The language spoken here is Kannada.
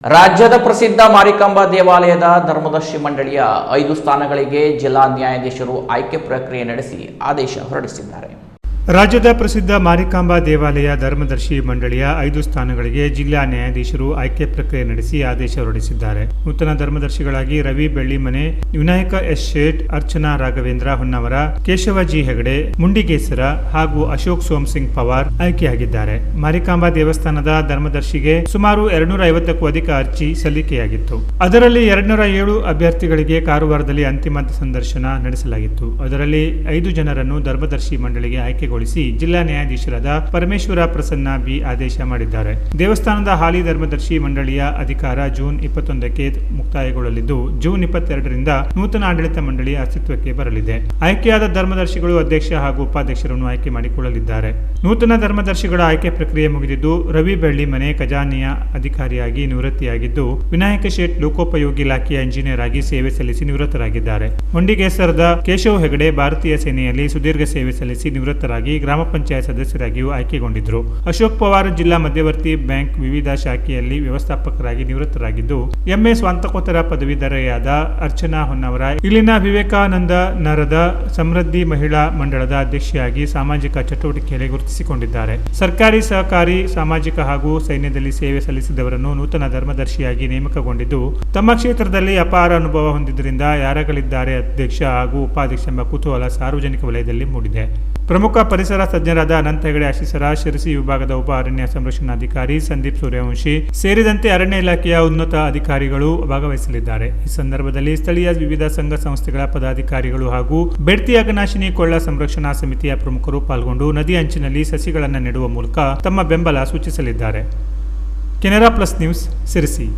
ರಾಜ್ಯದ ಪ್ರಸಿದ್ಧ ಮಾರಿಕಾಂಬಾ ದೇವಾಲಯದ ಧರ್ಮದರ್ಶಿ ಮಂಡಳಿಯ 5 ಸ್ಥಾನಗಳಿಗೆ ಜಿಲ್ಲಾ ನ್ಯಾಯಾಧೀಶರು ಆಯ್ಕೆ ಪ್ರಕ್ರಿಯೆ ನಡೆಸಿ ಆದೇಶ ಹೊರಡಿಸಿದ್ದಾರೆ. ರಾಜ್ಯದ ಪ್ರಸಿದ್ಧ ಮಾರಿಕಾಂಬಾ ದೇವಾಲಯ ಧರ್ಮದರ್ಶಿ ಮಂಡಳಿಯ 5 ಸ್ಥಾನಗಳಿಗೆ ಜಿಲ್ಲಾ ನ್ಯಾಯಾಧೀಶರು ಆಯ್ಕೆ ಪ್ರಕ್ರಿಯೆ ನಡೆಸಿ ಆದೇಶ ಹೊರಡಿಸಿದ್ದಾರೆ. ನೂತನ ಧರ್ಮದರ್ಶಿಗಳಾಗಿ ರವಿ ಬೆಳ್ಳಿಮನೆ, ವಿನಾಯಕ ಎಸ್ ಶೇಟ್, ಅರ್ಚನಾ ರಾಘವೇಂದ್ರ ಹೊನ್ನವರ, ಕೇಶವ ಜಿ ಹೆಗಡೆ, ಮುಂಡಿಗೇಸರ ಹಾಗೂ ಅಶೋಕ್ ಸೋಮಸಿಂಗ್ ಪವಾರ್ ಆಯ್ಕೆಯಾಗಿದ್ದಾರೆ. ಮಾರಿಕಾಂಬಾ ದೇವಸ್ಥಾನದ ಧರ್ಮದರ್ಶಿಗೆ ಸುಮಾರು 250ಕ್ಕೂ ಅಧಿಕ ಅರ್ಜಿ ಸಲ್ಲಿಕೆಯಾಗಿತ್ತು. ಅದರಲ್ಲಿ 207 ಅಭ್ಯರ್ಥಿಗಳಿಗೆ ಕಾರವಾರದಲ್ಲಿ ಅಂತಿಮ ಸಂದರ್ಶನ ನಡೆಸಲಾಗಿತ್ತು. ಅದರಲ್ಲಿ 5 ಜನರನ್ನು ಧರ್ಮದರ್ಶಿ ಮಂಡಳಿಗೆ ಆಯ್ಕೆ ಜಿಲ್ಲಾ ನ್ಯಾಯಾಧೀಶರಾದ ಪರಮೇಶ್ವರ ಪ್ರಸನ್ನ ಬಿ ಆದೇಶ ಮಾಡಿದ್ದಾರೆ. ದೇವಸ್ಥಾನದ ಹಾಲಿ ಧರ್ಮದರ್ಶಿ ಮಂಡಳಿಯ ಅಧಿಕಾರ ಜೂನ್ 21ಕ್ಕೆ ಮುಕ್ತಾಯಗೊಳ್ಳಲಿದ್ದು, ಜೂನ್ 22ರಿಂದ ನೂತನ ಆಡಳಿತ ಮಂಡಳಿ ಅಸ್ತಿತ್ವಕ್ಕೆ ಬರಲಿದೆ. ಆಯ್ಕೆಯಾದ ಧರ್ಮದರ್ಶಿಗಳು ಅಧ್ಯಕ್ಷ ಹಾಗೂ ಉಪಾಧ್ಯಕ್ಷರನ್ನು ಆಯ್ಕೆ ಮಾಡಿಕೊಳ್ಳಲಿದ್ದಾರೆ. ನೂತನ ಧರ್ಮದರ್ಶಿಗಳ ಆಯ್ಕೆ ಪ್ರಕ್ರಿಯೆ ಮುಗಿದಿದ್ದು, ರವಿ ಬೆಳ್ಳಿಮನೆ ಖಜಾನೆಯ ಅಧಿಕಾರಿಯಾಗಿ ನಿವೃತ್ತಿಯಾಗಿದ್ದು, ವಿನಾಯಕ ಶೇಟ್ ಲೋಕೋಪಯೋಗಿ ಇಲಾಖೆಯ ಇಂಜಿನಿಯರ್ ಆಗಿ ಸೇವೆ ಸಲ್ಲಿಸಿ ನಿವೃತ್ತರಾಗಿದ್ದಾರೆ. ಮೊಂಡಿಗೇಸರದ ಕೇಶವ್ ಹೆಗಡೆ ಭಾರತೀಯ ಸೇನೆಯಲ್ಲಿ ಸುದೀರ್ಘ ಸೇವೆ ಸಲ್ಲಿಸಿ ನಿವೃತ್ತರಾಗಿ ಗ್ರಾಮ ಪಂಚಾಯತ್ ಸದಸ್ಯರಾಗಿಯೂ ಆಯ್ಕೆಗೊಂಡಿದ್ದರು. ಅಶೋಕ್ ಪವಾರ್ ಜಿಲ್ಲಾ ಮಧ್ಯವರ್ತಿ ಬ್ಯಾಂಕ್ ವಿವಿಧ ಶಾಖೆಯಲ್ಲಿ ವ್ಯವಸ್ಥಾಪಕರಾಗಿ ನಿವೃತ್ತರಾಗಿದ್ದು, ಎಂಎ ಸ್ವಾತಂತ್ರ್ಯೋತ್ತರ ಪದವೀಧರೆಯಾದ ಅರ್ಚನಾ ಹೊನ್ನವರ ಇಲ್ಲಿನ ವಿವೇಕಾನಂದ ನರದ ಸಮೃದ್ಧಿ ಮಹಿಳಾ ಮಂಡಳದ ಅಧ್ಯಕ್ಷೆಯಾಗಿ ಸಾಮಾಜಿಕ ಚಟುವಟಿಕೆಯಲ್ಲಿ ಗುರುತಿಸಿಕೊಂಡಿದ್ದಾರೆ. ಸರ್ಕಾರಿ, ಸಹಕಾರಿ, ಸಾಮಾಜಿಕ ಹಾಗೂ ಸೈನ್ಯದಲ್ಲಿ ಸೇವೆ ಸಲ್ಲಿಸಿದವರನ್ನು ನೂತನ ಧರ್ಮದರ್ಶಿಯಾಗಿ ನೇಮಕಗೊಂಡಿದ್ದು, ತಮ್ಮ ಕ್ಷೇತ್ರದಲ್ಲಿ ಅಪಾರ ಅನುಭವ ಹೊಂದಿದ್ದರಿಂದ ಯಾರಾಗಲಿದ್ದಾರೆ ಅಧ್ಯಕ್ಷ ಹಾಗೂ ಉಪಾಧ್ಯಕ್ಷ ಎಂಬ ಕುತೂಹಲ ಸಾರ್ವಜನಿಕ ವಲಯದಲ್ಲಿ ಮೂಡಿದೆ. ಪ್ರಮುಖ ಪರಿಸರ ತಜ್ಞರಾದ ಅನಂತ ಹೆಗಡೆ ಆಶೀಸರ, ಶಿರಸಿ ವಿಭಾಗದ ಉಪ ಅರಣ್ಯ ಸಂರಕ್ಷಣಾಧಿಕಾರಿ ಸಂದೀಪ್ ಸೂರ್ಯವಂಶಿ ಸೇರಿದಂತೆ ಅರಣ್ಯ ಇಲಾಖೆಯ ಉನ್ನತ ಅಧಿಕಾರಿಗಳು ಭಾಗವಹಿಸಲಿದ್ದಾರೆ. ಈ ಸಂದರ್ಭದಲ್ಲಿ ಸ್ಥಳೀಯ ವಿವಿಧ ಸಂಘ ಸಂಸ್ಥೆಗಳ ಪದಾಧಿಕಾರಿಗಳು ಹಾಗೂ ಬೆಡ್ತಿ ಅಘನಾಶಿನಿ ಕೊಳ್ಳ ಸಂರಕ್ಷಣಾ ಸಮಿತಿಯ ಪ್ರಮುಖರು ಪಾಲ್ಗೊಂಡು ನದಿ ಅಂಚಿನಲ್ಲಿ ಸಸಿಗಳನ್ನು ನೆಡುವ ಮೂಲಕ ತಮ್ಮ ಬೆಂಬಲ ಸೂಚಿಸಲಿದ್ದಾರೆ. Canara plus news, Sirsi.